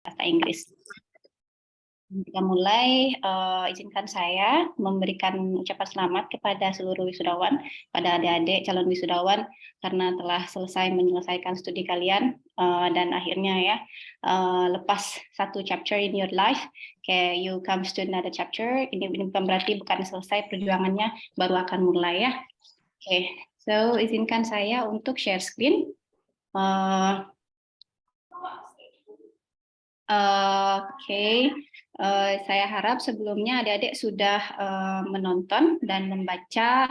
bahasa Inggris. Kita mulai, izinkan saya memberikan ucapan selamat kepada seluruh wisudawan, pada adik-adik calon wisudawan karena telah selesai menyelesaikan studi kalian dan akhirnya ya lepas satu chapter in your life, kayak you comes to another chapter. Ini bukan berarti bukan selesai perjuangannya, baru akan mulai ya. Oke, so izinkan saya untuk share screen. Saya harap sebelumnya adik-adik sudah menonton dan membaca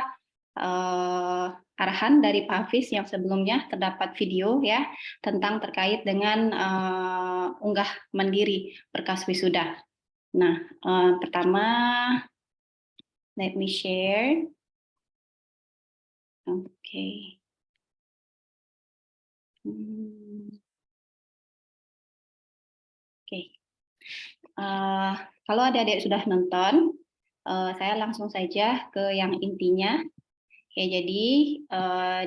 arahan dari Pak Hafiz yang sebelumnya terdapat video ya tentang terkait dengan unggah mandiri berkas wisuda. Nah, pertama let me share. Oke. Oke. Kalau adik-adik sudah nonton, saya langsung saja ke yang intinya. Oke, jadi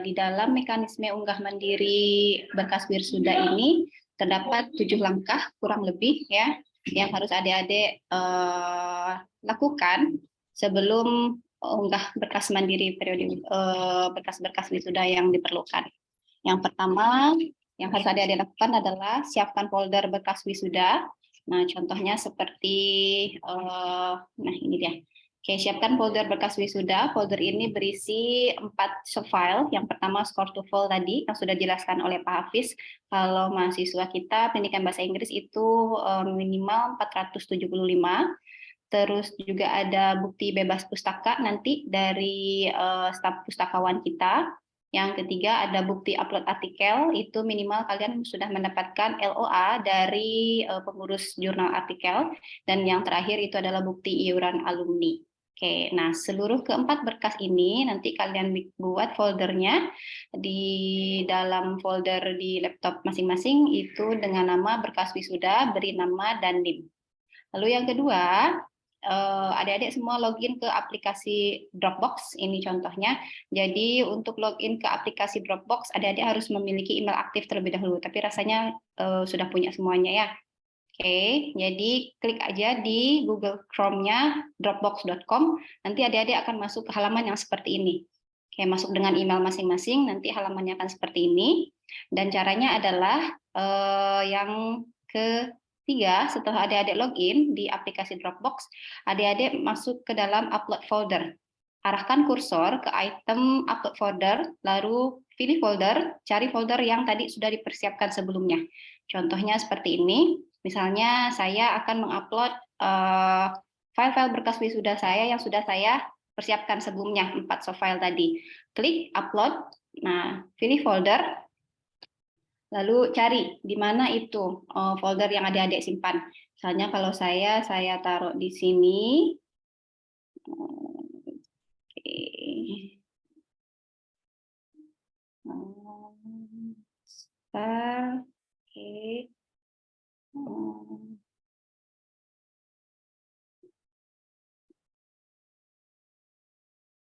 di dalam mekanisme unggah mandiri berkas wisuda ini terdapat 7 langkah kurang lebih ya yang harus adik-adik lakukan sebelum unggah berkas mandiri periode berkas-berkas wisuda yang diperlukan. Yang pertama yang harus adik-adik lakukan adalah siapkan folder berkas wisuda. Nah, contohnya seperti, nah ini dia. Oke, siapkan folder berkas wisuda. Folder ini berisi 4 subfile. Yang pertama score to fall tadi yang sudah dijelaskan oleh Pak Hafiz. Kalau mahasiswa kita pendidikan bahasa Inggris itu minimal 475. Terus juga ada bukti bebas pustaka nanti dari staf pustakawan kita. Yang ketiga ada bukti upload artikel, itu minimal kalian sudah mendapatkan LOA dari pengurus jurnal artikel. Dan yang terakhir itu adalah bukti iuran alumni. Oke, nah seluruh keempat berkas ini nanti kalian buat foldernya di dalam folder di laptop masing-masing itu dengan nama berkas wisuda, beri nama dan NIM. Lalu yang kedua, adik-adik semua login ke aplikasi Dropbox, ini contohnya. Jadi untuk login ke aplikasi Dropbox, adik-adik harus memiliki email aktif terlebih dahulu, tapi rasanya sudah punya semuanya ya. Oke, jadi klik aja di Google Chrome-nya dropbox.com, nanti adik-adik akan masuk ke halaman yang seperti ini. Oke, masuk dengan email masing-masing, nanti halamannya akan seperti ini. Dan caranya adalah yang ketiga, setelah adik-adik login di aplikasi Dropbox, adik-adik masuk ke dalam upload folder. Arahkan kursor ke item upload folder, lalu pilih folder, cari folder yang tadi sudah dipersiapkan sebelumnya. Contohnya seperti ini, misalnya saya akan mengupload file-file berkas wisuda saya yang sudah saya persiapkan sebelumnya, 4 softfile tadi. Klik upload, nah pilih folder, lalu cari di mana itu folder yang adik-adik simpan. Misalnya kalau saya taruh di sini. Oke.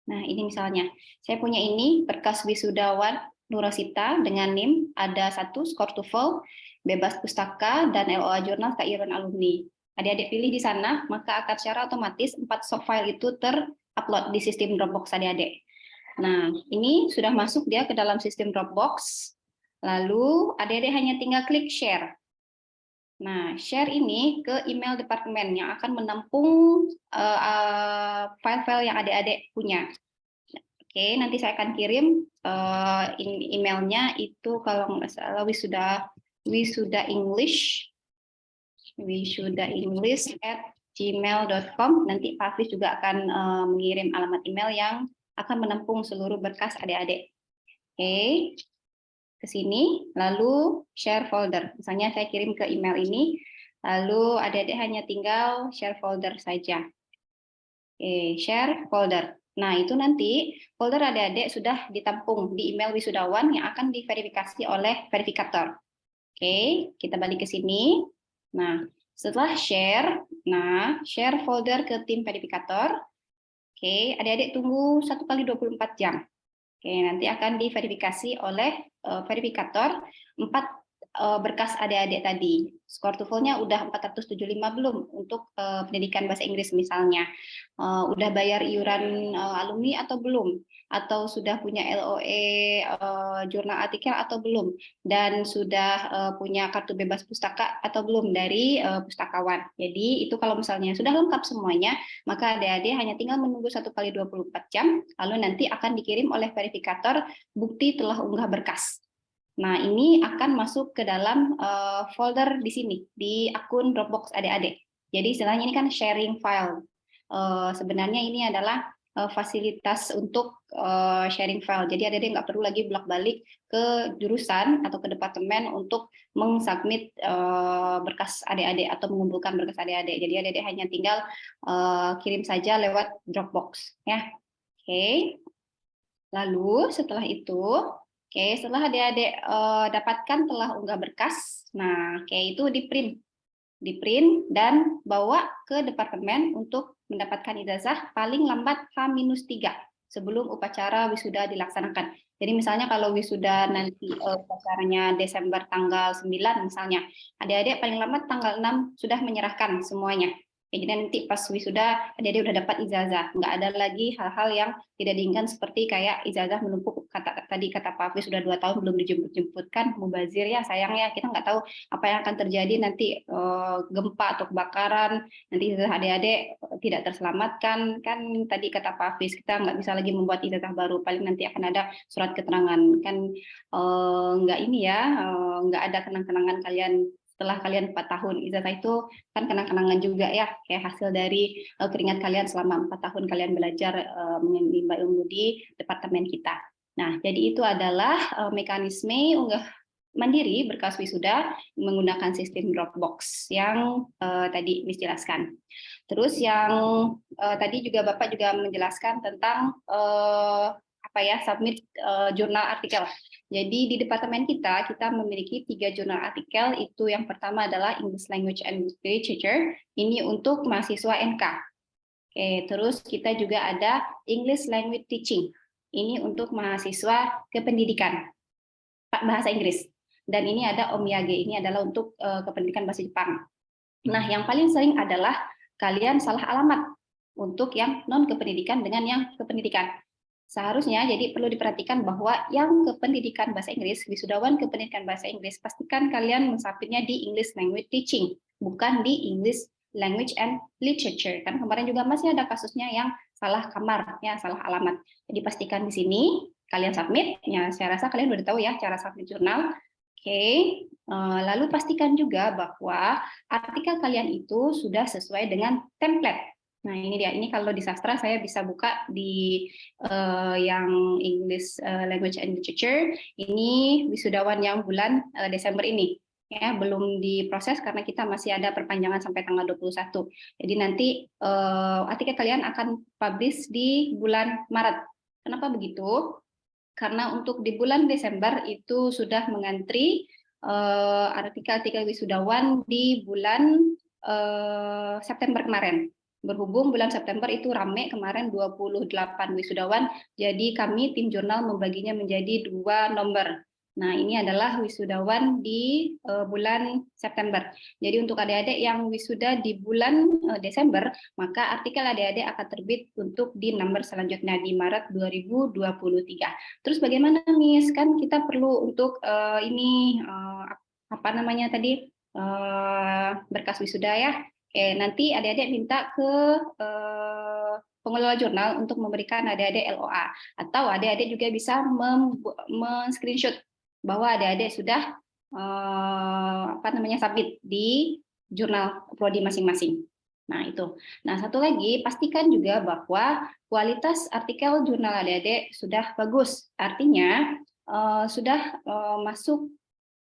Nah, ini misalnya, saya punya ini berkas wisudawan Nurasita dengan NIM, ada 1 score to fall, bebas pustaka, dan LOA jurnal keiuran alumni. Adik-adik pilih di sana, maka akan secara otomatis 4 subfile itu terupload di sistem Dropbox adik-adik. Nah, ini sudah masuk dia ke dalam sistem Dropbox, lalu adik-adik hanya tinggal klik share. Nah, share ini ke email departemen yang akan menampung file-file yang adik-adik punya. Oke, nanti saya akan kirim emailnya itu kalau nggak salah wisudaenglish@gmail.com. Nanti Pak Hafiz juga akan mengirim alamat email yang akan menampung seluruh berkas adik-adik. Oke. Ke sini, lalu share folder. Misalnya saya kirim ke email ini, lalu adik-adik hanya tinggal share folder saja. Oke, share folder. Nah, itu nanti folder adik-adik sudah ditampung di email wisudawan yang akan diverifikasi oleh verifikator. Oke, kita balik ke sini. Nah, setelah share, share folder ke tim verifikator. Oke, adik-adik tunggu 1 kali 24 jam. Oke, nanti akan diverifikasi oleh verifikator 4 berkas adik-adik tadi. Skor TOEFL-nya udah 475 belum untuk pendidikan bahasa Inggris misalnya. Udah bayar iuran alumni atau belum? Atau sudah punya LOE jurnal artikel atau belum? Dan sudah punya kartu bebas pustaka atau belum dari pustakawan. Jadi itu kalau misalnya sudah lengkap semuanya, maka adik-adik hanya tinggal menunggu 1 kali 24 jam, lalu nanti akan dikirim oleh verifikator bukti telah unggah berkas. Nah, ini akan masuk ke dalam folder di sini, di akun Dropbox adik-adik. Jadi istilahnya ini kan sharing file. Sebenarnya ini adalah fasilitas untuk sharing file. Jadi adik-adik nggak perlu lagi bolak-balik ke jurusan atau ke departemen untuk mengsubmit berkas adik-adik atau mengumpulkan berkas adik-adik. Jadi adik-adik hanya tinggal kirim saja lewat Dropbox. Ya. Oke. Lalu setelah itu, setelah adik-adik dapatkan telah unggah berkas, nah itu di-print dan bawa ke departemen untuk mendapatkan ijazah paling lambat H-3 sebelum upacara wisuda dilaksanakan. Jadi misalnya kalau wisuda nanti upacaranya Desember tanggal 9 misalnya, adik-adik paling lambat tanggal 6 sudah menyerahkan semuanya. Jadi nanti pas wisuda adik-adik udah dapat ijazah, nggak ada lagi hal-hal yang tidak diinginkan seperti kayak ijazah menumpuk tadi kata Pak Hafiz sudah 2 tahun belum dijemput-jemputkan, mubazir ya sayangnya kita nggak tahu apa yang akan terjadi nanti gempa atau kebakaran, nanti ijazah adik-adik tidak terselamatkan kan tadi kata Pak Hafiz kita nggak bisa lagi membuat ijazah baru, paling nanti akan ada surat keterangan kan nggak ini ya nggak ada kenang-kenangan kalian setelah kalian 4 tahun. Ijazah itu kan kenang-kenangan juga ya, kayak hasil dari keringat kalian selama 4 tahun kalian belajar menimba ilmu di departemen kita. Nah, jadi itu adalah mekanisme unggah mandiri berkas wisuda menggunakan sistem Dropbox yang tadi Miss jelaskan. Terus yang tadi juga Bapak juga menjelaskan tentang submit jurnal artikel. Jadi di departemen kita memiliki 3 jurnal artikel. Itu yang pertama adalah English Language and Literature. Ini untuk mahasiswa NK. Terus kita juga ada English Language Teaching. Ini untuk mahasiswa kependidikan bahasa Inggris. Dan ini ada Omyage. Ini adalah untuk kependidikan bahasa Jepang. Nah, yang paling sering adalah kalian salah alamat untuk yang non kependidikan dengan yang kependidikan. Seharusnya jadi perlu diperhatikan bahwa yang kependidikan bahasa Inggris, wisudawan kependidikan bahasa Inggris, pastikan kalian mensubmitnya di English Language Teaching, bukan di English Language and Literature. Kan kemarin juga masih ada kasusnya yang salah kamar, ya salah alamat. Jadi pastikan di sini kalian submit. Ya, saya rasa kalian udah tahu ya cara submit jurnal. Lalu pastikan juga bahwa artikel kalian itu sudah sesuai dengan template. Nah, ini dia. Ini kalau di sastra saya bisa buka di yang English Language and Literature. Ini wisudawan yang bulan Desember ini. Ya, belum diproses karena kita masih ada perpanjangan sampai tanggal 21. Jadi nanti artikel kalian akan publish di bulan Maret. Kenapa begitu? Karena untuk di bulan Desember itu sudah mengantri artikel-artikel wisudawan di bulan September kemarin. Berhubung bulan September itu rame kemarin 28 wisudawan, jadi kami tim jurnal membaginya menjadi 2 nomor. Nah, ini adalah wisudawan di bulan September. Jadi untuk adik-adik yang wisuda di bulan Desember, maka artikel adik-adik akan terbit untuk di nomor selanjutnya di Maret 2023. Terus bagaimana, Miss? Kan kita perlu untuk berkas wisuda ya. Nanti adik-adik minta ke pengelola jurnal untuk memberikan adik-adik LOA, atau adik-adik juga bisa men-screenshot bahwa adik-adik sudah submit di jurnal prodi masing-masing. Nah, itu. Nah, satu lagi, pastikan juga bahwa kualitas artikel jurnal adik-adik sudah bagus. Artinya sudah masuk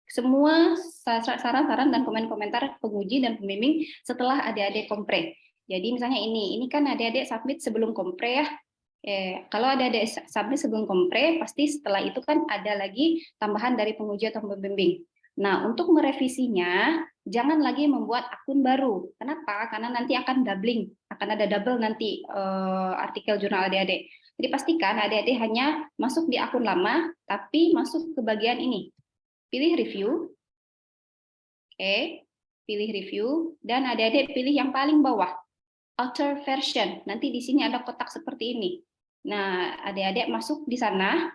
semua saran-saran dan komen-komentar penguji dan pembimbing setelah adik-adik kompre. Jadi misalnya ini kan adik-adik submit sebelum kompre ya. Kalau adik-adik submit sebelum kompre, pasti setelah itu kan ada lagi tambahan dari penguji atau pembimbing. Nah, untuk merevisinya, jangan lagi membuat akun baru. Kenapa? Karena nanti akan doubling, akan ada double nanti artikel jurnal adik-adik. Jadi pastikan adik-adik hanya masuk di akun lama, tapi masuk ke bagian ini. Pilih review, Oke, pilih review, dan adik-adik pilih yang paling bawah, author version. Nanti di sini ada kotak seperti ini. Nah, adik-adik masuk di sana,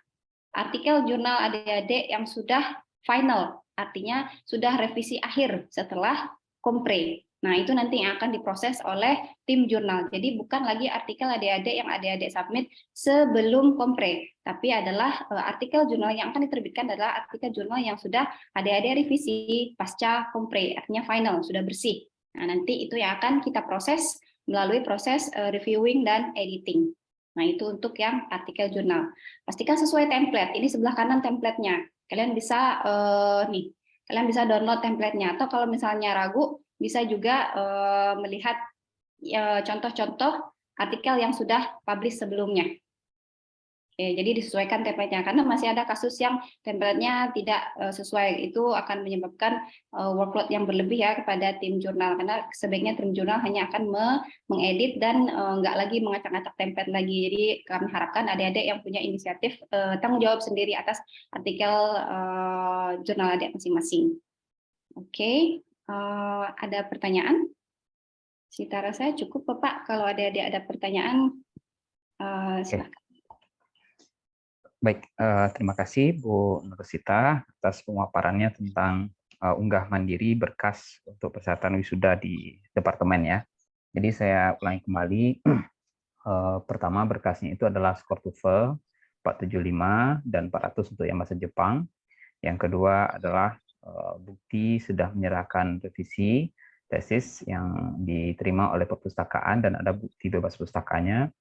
artikel jurnal adik-adik yang sudah final, artinya sudah revisi akhir setelah kompre. Nah, itu nanti yang akan diproses oleh tim jurnal. Jadi bukan lagi artikel adik-adik yang adik-adik submit sebelum kompre, tapi adalah artikel jurnal yang akan diterbitkan adalah artikel jurnal yang sudah adik-adik revisi pasca kompre, artinya final, sudah bersih. Nah, nanti itu yang akan kita proses melalui proses reviewing dan editing. Nah, itu untuk yang artikel jurnal. Pastikan sesuai template. Ini sebelah kanan template-nya. Kalian bisa kalian bisa download template-nya. Atau kalau misalnya ragu, bisa juga melihat contoh-contoh artikel yang sudah publish sebelumnya. Oke, jadi disesuaikan template-nya, karena masih ada kasus yang template-nya tidak sesuai. Itu akan menyebabkan workload yang berlebih ya kepada tim jurnal, karena sebaiknya tim jurnal hanya akan mengedit dan nggak lagi mengacak-acak template lagi. Jadi kami harapkan adik-adik yang punya inisiatif tanggung jawab sendiri atas artikel jurnal adik masing-masing. Oke, ada pertanyaan? Saya rasa cukup, Bapak. Kalau adik-adik ada pertanyaan, silakan. Baik, terima kasih Bu Nursita atas pemaparannya tentang unggah mandiri berkas untuk persyaratan wisuda di departemen ya. Jadi saya ulangi kembali, pertama berkasnya itu adalah skor TOEFL 475 dan 400 untuk yang bahasa Jepang. Yang kedua adalah bukti sudah menyerahkan revisi tesis yang diterima oleh perpustakaan dan ada bukti bebas pustakanya.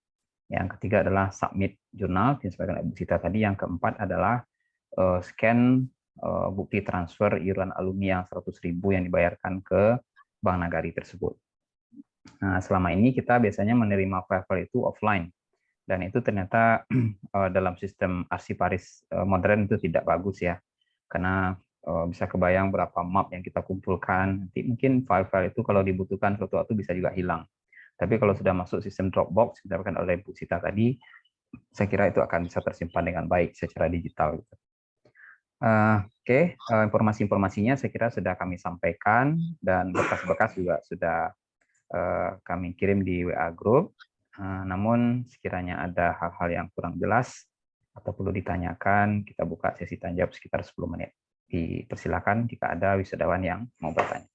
Yang ketiga adalah submit jurnal, disampaikan Ibu Sita tadi. Yang keempat adalah scan bukti transfer iuran alumni yang 100.000 yang dibayarkan ke Bank Nagari tersebut. Nah, selama ini kita biasanya menerima file-file itu offline, dan itu ternyata dalam sistem arsiparis modern itu tidak bagus ya, karena bisa kebayang berapa map yang kita kumpulkan. Nanti mungkin file-file itu kalau dibutuhkan suatu waktu bisa juga hilang. Tapi kalau sudah masuk sistem Dropbox, dikatakan oleh Bu Sita tadi, saya kira itu akan bisa tersimpan dengan baik secara digital. Oke, informasi-informasinya saya kira sudah kami sampaikan, dan berkas-berkas juga sudah kami kirim di WA Group. Namun sekiranya ada hal-hal yang kurang jelas atau perlu ditanyakan, kita buka sesi tanya jawab sekitar 10 menit. Dipersilakan jika ada wisudawan yang mau bertanya.